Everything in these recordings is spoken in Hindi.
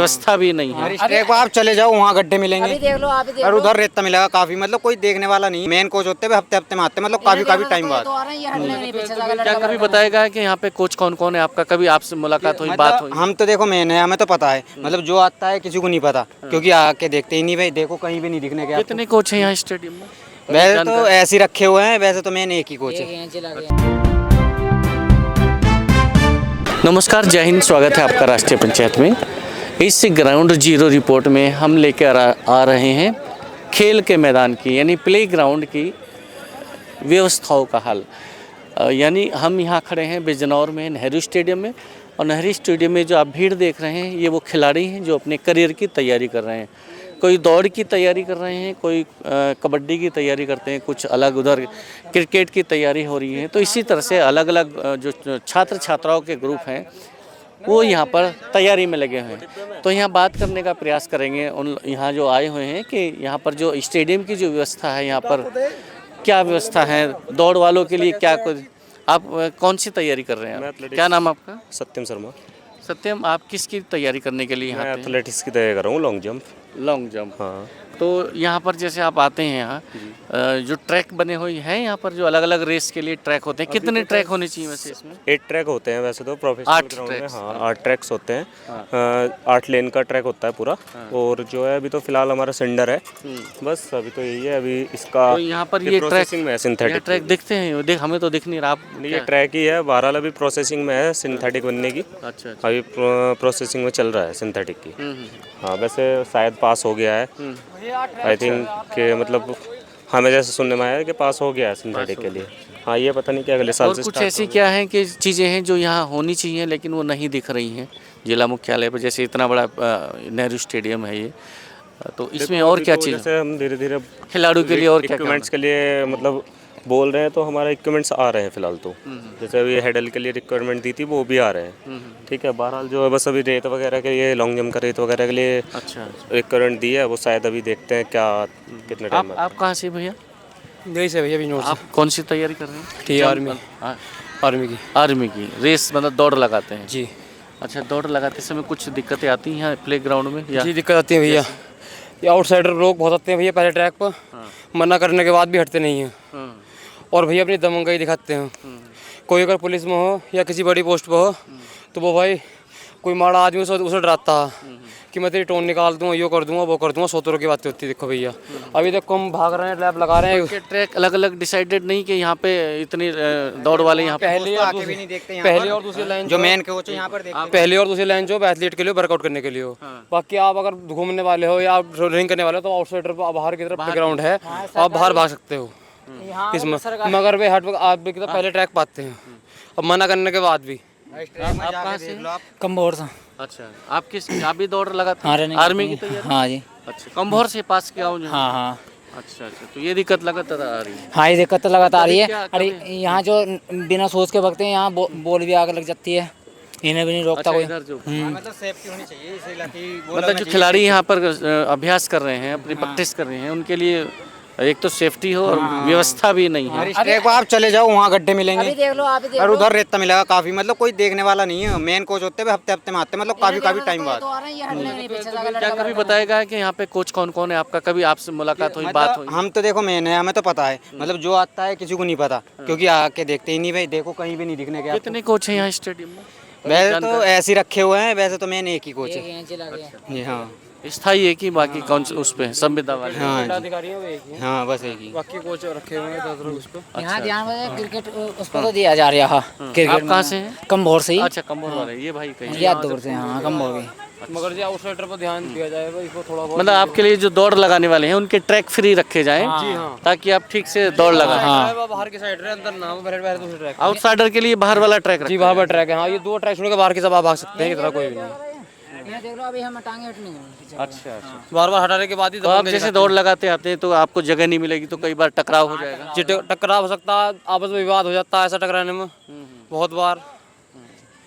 व्यवस्था भी नहीं है। इस ट्रैक पर आप चले जाओ, वहाँ गड्ढे मिलेंगे अभी देख लो, आप देख और लो। उधर रेता मिलेगा काफी, मतलब कोई देखने वाला नहीं। मेन कोच होते हुए हफ्ते में आते, मतलब काफी टाइम बाद। क्या कभी बताया गया है कि यहाँ पे कोच कौन कौन है आपका? कभी आपसे मुलाकात हुई, बात हुई? हम तो देखो मेन है, हमें तो पता है, मतलब जो आता है किसी को नहीं पता, क्योंकि आके देखते ही नहीं भाई। देखो कहीं भी नहीं दिखने के। कितने कोच हैं यहाँ स्टेडियम में? वैसे तो ऐसे ही रखे हुए हैं, वैसे तो मेन एक ही कोच है। नमस्कार, जय हिंद, स्वागत है आपका राष्ट्रीय पंचायत में। इस ग्राउंड जीरो रिपोर्ट में हम लेकर आ रहे हैं खेल के मैदान की, यानी प्ले ग्राउंड की व्यवस्थाओं का हाल। यानी हम यहाँ खड़े हैं बिजनौर में नेहरू स्टेडियम में, और नेहरू स्टेडियम में जो आप भीड़ देख रहे हैं ये वो खिलाड़ी हैं जो अपने करियर की तैयारी कर रहे हैं। कोई दौड़ की तैयारी कर रहे हैं, कोई कबड्डी की तैयारी करते हैं, कुछ अलग उधर क्रिकेट की तैयारी हो रही है। तो इसी तरह से अलग अलग जो छात्र छात्राओं के ग्रुप हैं वो यहाँ पर तैयारी में लगे हुए हैं। तो यहाँ बात करने का प्रयास करेंगे उन यहाँ जो आए हुए हैं कि यहाँ पर जो स्टेडियम की जो व्यवस्था है, यहाँ पर क्या व्यवस्था है, दौड़ वालों के लिए क्या कुछ। आप कौन सी तैयारी कर रहे हैं? क्या नाम आपका? सत्यम शर्मा। सत्यम, आप किसकी तैयारी करने के लिए यहाँ पे? एथलेटिक्स की तैयारी कर रहा हूँ, लॉन्ग जंप। Long jump. हाँ। तो यहाँ पर जैसे आप आते हैं यहाँ, जो ट्रैक बने हुए हैं यहाँ पर, जो अलग अलग रेस के लिए ट्रैक होते हैं, कितने ट्रैक होने चाहिए वैसे इसमें? 8 ट्रैक होते हैं वैसे तो प्रोफेशनल ग्राउंड में। हाँ, 8 ट्रैक्स होते हैं। 8 लेन का ट्रैक होता है पूरा। और जो है अभी तो फिलहाल हमारा सेंडर है, बस अभी तो यही है। अभी इसका तो यहाँ पर ये प्रोसेसिंग में है, सिंथेटिक ट्रैक दिखते हैं, हमें तो दिख नहीं रहा। ये ट्रैक ही है, बहरहाल अभी प्रोसेसिंग में है सिंथेटिक बनने की। अच्छा। अभी प्रोसेसिंग में चल रहा है सिंथेटिक की। हाँ, वैसे शायद पास हो गया है, आई थिंक के, मतलब हमें जैसे सुनने में आया कि पास हो गया है सिंथेटिक के लिए। हाँ, ये पता नहीं क्या अगले साल और से कुछ स्टार्ट ऐसी क्या है कि चीज़ें हैं जो यहाँ होनी चाहिए लेकिन वो नहीं दिख रही हैं जिला मुख्यालय पर? जैसे इतना बड़ा नेहरू स्टेडियम है ये, तो इसमें और क्या चीज़? जैसे हम धीरे धीरे खिलाड़ियों के लिए और क्या इक्विपमेंट्स के लिए मतलब बोल रहे हैं, तो हमारे इक्विपमेंट्स आ रहे हैं फिलहाल तो। जैसे अभी हेडल के लिए रिक्वायरमेंट दी थी, वो भी आ रहे हैं। ठीक है, बहरहाल जो है बस अभी रेत वगैरह के लिए, लॉन्ग जंप का रेत वगैरह के लिए अच्छा रिक्वायरमेंट दी है, वो शायद अभी देखते हैं क्या कितने टाइम में। आप कहाँ से भैया? यही से भैया, बिजनौर से। आप कौन सी तैयारी कर रहे हैं? ठीक, आर्मी की रेस, मतलब दौड़ लगाते हैं जी। अच्छा, दौड़ लगाते समय कुछ दिक्कतें आती हैं प्ले ग्राउंड में या? जी, दिक्कत आती है भैया। ये आउटसाइडर लोग बहुत आते हैं भैया पहले ट्रैक पर। मना करने के बाद भी हटते नहीं हैं, और भैया अपनी दमंगाई दिखाते हैं। कोई अगर पुलिस में हो या किसी बड़ी पोस्ट पर हो तो वो भाई कोई माड़ा आदमी उसे डराता है कि मैं तेरी टोन निकाल दूंगा, यो कर दूंगा, वो कर दूंगा। 100 की बातें होती है। देखो भैया, अभी देखो हम भाग रहे हैं, लैब लगा रहे हैं। ट्रैक अलग अलग डिसाइडेड नहीं कि यहाँ पे इतनी दौड़ वाले यहाँ पे पहले और दूसरी लाइन जो मेन कोच है यहाँ पर, पहले और दूसरी लाइन जो एथलीट के लिए वर्कआउट करने के लिए हो। बाकी आप अगर घूमने वाले हो या आप रनिंग करने वाले हो तो आउटसाइडर बाहर की तरफ ग्राउंड है, आप बाहर भाग सकते हो इसमें। मगर वे हट आप भी पहले ट्रैक पाते हैं, अब मना करने के बाद भी। आप कहाँ से? कम्बोर से। अच्छा, आप भी दौड़ लगाते हैं? आर्मी की तैयारी? हाँ जी। अच्छा, कम्बोर से पास किया हूँ। हाँ हाँ। अच्छा, तो ये दिक्कत लगातार आ रही है? हाँ, ये दिक्कत तो लगातार आ रही है। अरे यहाँ जो बिना सोच के भगते हैं, यहाँ बॉल भी आगे लग जाती है, इन्हें भी नहीं रोकता कोई। इधर जो मतलब सेफ्टी होनी चाहिए, मतलब जो खिलाड़ी यहाँ पर अभ्यास कर रहे हैं, अपनी प्रैक्टिस कर रहे हैं, उनके लिए एक तो सेफ्टी हो और व्यवस्था भी नहीं है। इस ट्रैक पर आप चले जाओ, वहाँ गड्ढे मिलेंगे अभी देख लो, आप देख और लो। उधर रेता मिलेगा काफी, मतलब कोई देखने वाला नहीं है। मेन कोच होते हुए हफ्ते में आते, मतलब काफी टाइम बाद। क्या कभी बताया गया है कि यहाँ पे कोच कौन कौन है आपका? कभी आपसे मुलाकात हुई, बात हुई? हम तो देखो मेन है, हमें तो पता है, मतलब जो आता है किसी को नहीं पता, क्योंकि आके देखते ही नहीं भाई। देखो कहीं भी नहीं दिखने के। कितने कोच हैं यहाँ स्टेडियम में? वैसे तो ऐसे ही रखे हुए हैं, वैसे तो मेन एक ही कोच है जी। हाँ, स्थायी एक ही, बाकी कौन उस पे संविदा वाले? हाँ बस एक ही। बाकी कोच रखे हुए हैं उस पर। यहाँ ध्यान में क्रिकेट उसको तो दिया जा रहा है। क्रिकेट आप कहाँ से हैं? कम्बोर से ही। अच्छा, कम्बोर वाले, ये भाई कहीं याद दूर से। हाँ, कम्बोर की। मगर जो आउटसाइडर पर ध्यान दिया जाएगा, इसको थोड़ा बहुत। मतलब आपके लिए जो दौड़ लगाने वाले हैं उनके ट्रैक फ्री रखे जाएं, ताकि आप ठीक से दौड़ लगा। बाहर की साइड अंदर ना हो, बाहर दूसरे ट्रैक। आउटसाइडर के लिए बाहर वाला ट्रैक जी, बाहर ट्रैक है। हाँ, ये 2 ट्रैक छोड़ के बाहर की सब आप भाग सकते हैं, इतना कोई भी नहीं। ये देख लो, अभी हम टांगे हटनी है। अच्छा, बार बार हटाने के बाद ही तो आप जैसे दौड़ लगाते आते हैं तो आपको जगह नहीं मिलेगी, तो कई बार टकराव हो जाएगा। टकराव हो सकता है, आपस में विवाद हो जाता है ऐसा टकराने में बहुत बार।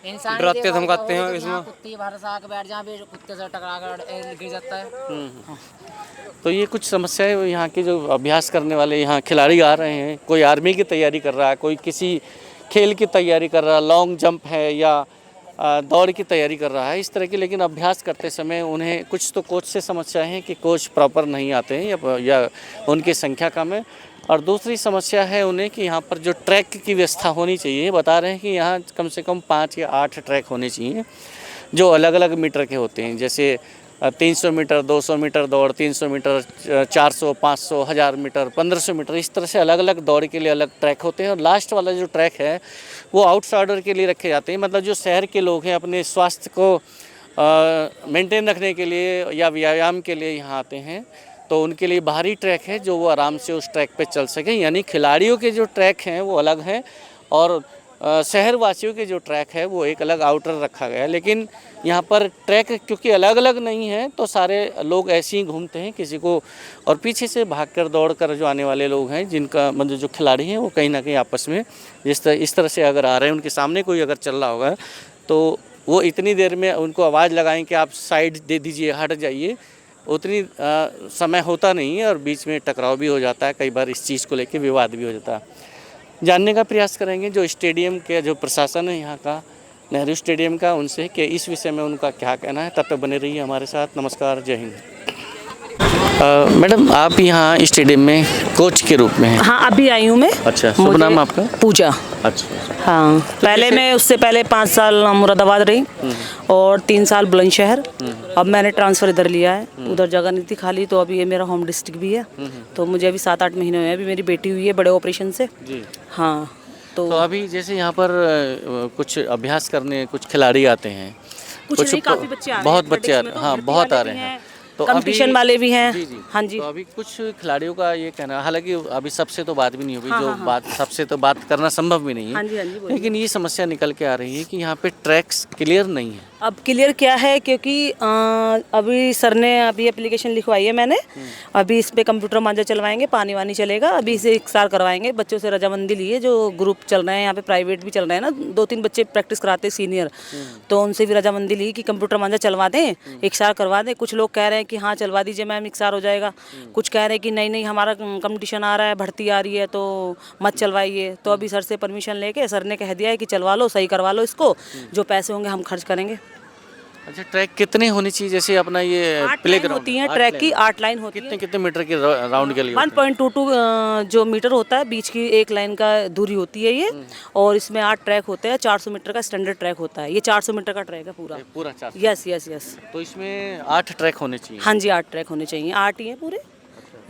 इंसान डराते धमकाते हैं इसमें। कुत्ते बाहर से आके बैठ जाए, कुत्ते से टकरा कर गिर जाता है। तो ये कुछ समस्याएं यहाँ के जो अभ्यास करने वाले यहाँ खिलाड़ी आ रहे हैं, कोई आर्मी की तैयारी कर रहा है, कोई किसी खेल की तैयारी कर रहा है, लॉन्ग जंप है या दौड़ की तैयारी कर रहा है इस तरह की, लेकिन अभ्यास करते समय उन्हें कुछ तो कोच से समस्या है कि कोच प्रॉपर नहीं आते हैं या उनकी संख्या कम है, और दूसरी समस्या है उन्हें कि यहाँ पर जो ट्रैक की व्यवस्था होनी चाहिए, बता रहे हैं कि यहाँ कम से कम 5 या 8 ट्रैक होने चाहिए जो अलग अलग मीटर के होते हैं, जैसे 300 मीटर, 200 मीटर दौड़, 300 मीटर, 400, 500, 1000 मीटर, 1500 मीटर, इस तरह से अलग अलग दौड़ के लिए अलग ट्रैक होते हैं। और लास्ट वाला जो ट्रैक है वो आउटसाइडर के लिए रखे जाते हैं, मतलब जो शहर के लोग हैं अपने स्वास्थ्य को मेंटेन रखने के लिए या व्यायाम के लिए यहाँ आते हैं, तो उनके लिए बाहरी ट्रैक है जो वो आराम से उस ट्रैक पे चल सकें। यानी खिलाड़ियों के जो ट्रैक हैं वो अलग हैं और शहरवासियों के जो ट्रैक है वो एक अलग आउटर रखा गया है। लेकिन यहाँ पर ट्रैक क्योंकि अलग अलग नहीं है तो सारे लोग ऐसे ही घूमते हैं किसी को, और पीछे से भागकर दौड़कर जो आने वाले लोग हैं जिनका मतलब जो खिलाड़ी हैं वो कहीं ना कहीं आपस में इस तरह से अगर आ रहे हैं, उनके सामने कोई अगर चल रहा होगा तो वो इतनी देर में उनको आवाज़ लगाएं कि आप साइड दे दीजिए, हट जाइए, उतनी समय होता नहीं है और बीच में टकराव भी हो जाता है, कई बार इस चीज़ को लेकर विवाद भी हो जाता है। जानने का प्रयास करेंगे जो स्टेडियम के जो प्रशासन है यहाँ का, नेहरू स्टेडियम का, उनसे कि इस विषय में उनका क्या कहना है। तब तक बने रहिए हमारे साथ। नमस्कार, जय हिंद। मैडम आप यहाँ स्टेडियम में कोच के रूप में हैं? हाँ, अभी आई हूँ मैं। अच्छा, शुभ नाम आपका? पूजा। अच्छा। हाँ, पहले मैं उससे पहले 5 साल मुरादाबाद रही और 3 साल बुलंदशहर। अब मैंने ट्रांसफ़र इधर लिया है, उधर जगह नहीं थी खाली, तो अभी ये मेरा होम डिस्ट्रिक्ट भी है। तो मुझे अभी 7-8 महीने हुए हैं, अभी मेरी बेटी हुई है बड़े ऑपरेशन से जी। हाँ, तो अभी जैसे यहाँ पर कुछ अभ्यास करने कुछ खिलाड़ी आते हैं, कुछ नहीं, काफ़ी बच्चे आ रहे हैं, बहुत बच्चे आ रहे हैं, तो हाँ भर्ती बहुत आ वाले रहे भी हैं, हैं, तो कंपटीशन वाले भी हैं। जी जी। हाँ जी। तो अभी कुछ खिलाड़ियों का ये कहना, हालांकि अभी सबसे तो बात भी नहीं हुई, जो बात सबसे तो बात करना संभव भी नहीं है। हाँ जी, हाँ जी, बोलिए। लेकिन ये समस्या निकल के आ रही है कि यहाँ पे ट्रैक्स क्लियर नहीं है। अब क्लियर क्या है, क्योंकि अभी सर ने अभी एप्लीकेशन लिखवाई है मैंने, अभी इस पे कंप्यूटर मांझा चलवाएंगे, पानी वानी चलेगा, अभी इसे 1 साल करवाएंगे। बच्चों से रजामंदी ली है, जो ग्रुप चल रहे हैं यहाँ पे, प्राइवेट भी चल रहे हैं ना, 2-3 बच्चे प्रैक्टिस कराते हैं सीनियर, तो उनसे भी रजामंदी ली कि कंप्यूटर मांझा चलवा दें, 1 साल करवा दें। कुछ लोग कह रहे हैं कि हाँ चलवा दीजिए मैम, 1 साल हो जाएगा। कुछ कह रहे हैं कि नहीं नहीं, हमारा कंपटीशन आ रहा है, भर्ती आ रही है, तो मत चलवाइए। तो अभी सर से परमिशन लेके सर ने कह दिया है कि चलवा लो, सही करवा लो इसको, जो पैसे होंगे हम खर्च करेंगे। अच्छा, ट्रैक कितने होने चाहिए? जैसे अपना ये 8 प्ले लाइन ग्राउंड होती है, ट्रैक की 8 लाइन होती है। कितने कितने मीटर के राउंड के लिए? 1.22 जो मीटर होता है, बीच की 1 लाइन का दूरी होती है ये, और इसमें 8 ट्रैक होते हैं। 400 मीटर का स्टैंडर्ड ट्रैक होता है, ये 400 मीटर का ट्रैक है पूरा। पूरा 400? Yes yes yes. तो इसमें 8 ट्रैक होने चाहिए? हाँ जी, 8 ट्रैक होने चाहिए, 8 ही है पूरे,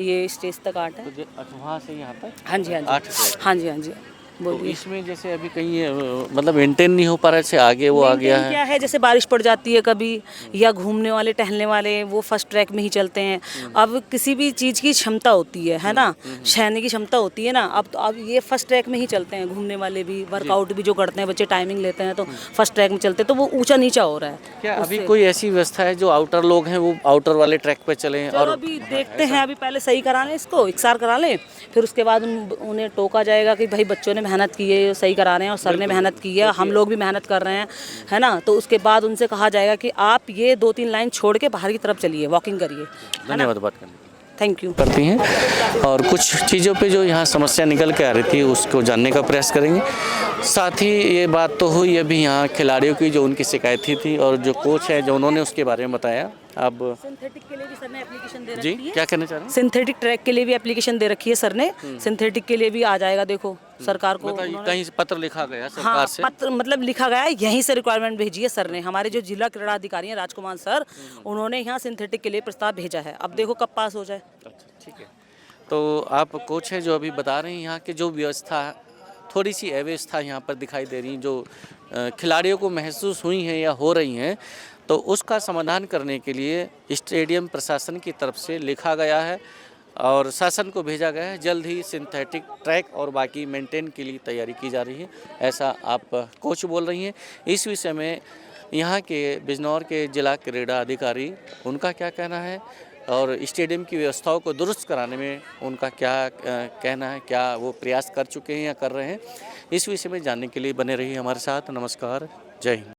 ये स्टेज तक 8 है। अच्छा, वहाँ से यहाँ तक? हाँ जी हाँ जी, 8 ट्रैक। हाँ जी हाँ जी। तो बोलिए। इसमें जैसे अभी कहीं मतलब मेंटेन नहीं हो पा रहा है, जैसे आगे वो आ गया मेंटेन क्या है। है, जैसे बारिश पड़ जाती है कभी, या घूमने वाले टहलने वाले वो फर्स्ट ट्रैक में ही चलते हैं। अब किसी भी चीज़ की क्षमता होती है ना, सहने की क्षमता होती है ना। अब ये फर्स्ट ट्रैक में ही चलते हैं, घूमने वाले भी, वर्कआउट भी जो करते हैं बच्चे, टाइमिंग लेते हैं तो फर्स्ट ट्रैक में चलते हैं, तो वो ऊंचा नीचा हो रहा है। क्या अभी कोई ऐसी व्यवस्था है जो आउटर लोग हैं वो आउटर वाले ट्रैक पे चलें? और अभी देखते हैं, अभी पहले सही करा लें इसको, 1 साल करा लें, फिर उसके बाद उन्हें टोका जाएगा कि भाई बच्चों ने मेहनत की है, सही करा रहे हैं, और सर ने मेहनत की है, हम लोग भी मेहनत कर रहे हैं, है ना। तो उसके बाद उनसे कहा जाएगा कि आप ये 2-3 लाइन छोड़ के बाहर की तरफ चलिए, वॉकिंग करिए। धन्यवाद बात करने के लिए। Thank you. करती हैं और कुछ चीज़ों पे जो यहाँ समस्या निकल के आ रही थी उसको जानने का प्रयास करेंगे। साथ ही ये बात तो हुई अभी यहाँ खिलाड़ियों की जो उनकी शिकायतें थी, और जो कोच है जो उन्होंने उसके बारे में बताया। अब सिंथेटिक के लिए भी सर ने एप्लीकेशन दे जी रखी है। क्या कहना चाह रहे हैं? सिंथेटिक ट्रैक के लिए भी एप्लीकेशन दे रखी है सर ने, सिंथेटिक के लिए भी आ जाएगा। देखो सरकार को बताइए, कहीं से पत्र लिखा गया सरकार हाँ, से? पत्र मतलब लिखा गया है, यहीं से रिक्वायरमेंट भेजी है सर ने। हमारे जो जिला क्रीड़ा अधिकारी हैं राजकुमार सर, उन्होंने यहाँ सिंथेटिक के लिए प्रस्ताव भेजा है। अब देखो कब पास हो जाए। अच्छा, ठीक है। तो आप कोच है जो अभी बता रहे हैं यहाँ की जो व्यवस्था, थोड़ी सी अव्यवस्था यहाँ पर दिखाई दे रही, जो खिलाड़ियों को महसूस हुई हैं या हो रही हैं, तो उसका समाधान करने के लिए स्टेडियम प्रशासन की तरफ से लिखा गया है और शासन को भेजा गया है। जल्द ही सिंथेटिक ट्रैक और बाकी मेंटेन के लिए तैयारी की जा रही है, ऐसा आप कोच बोल रही हैं। इस विषय में यहाँ के बिजनौर के जिला क्रीड़ा अधिकारी, उनका क्या कहना है और स्टेडियम की व्यवस्थाओं को दुरुस्त कराने में उनका क्या कहना है, क्या वो प्रयास कर चुके हैं या कर रहे हैं, इस विषय में जानने के लिए बने रहिए हमारे साथ। नमस्कार, जय हिंद।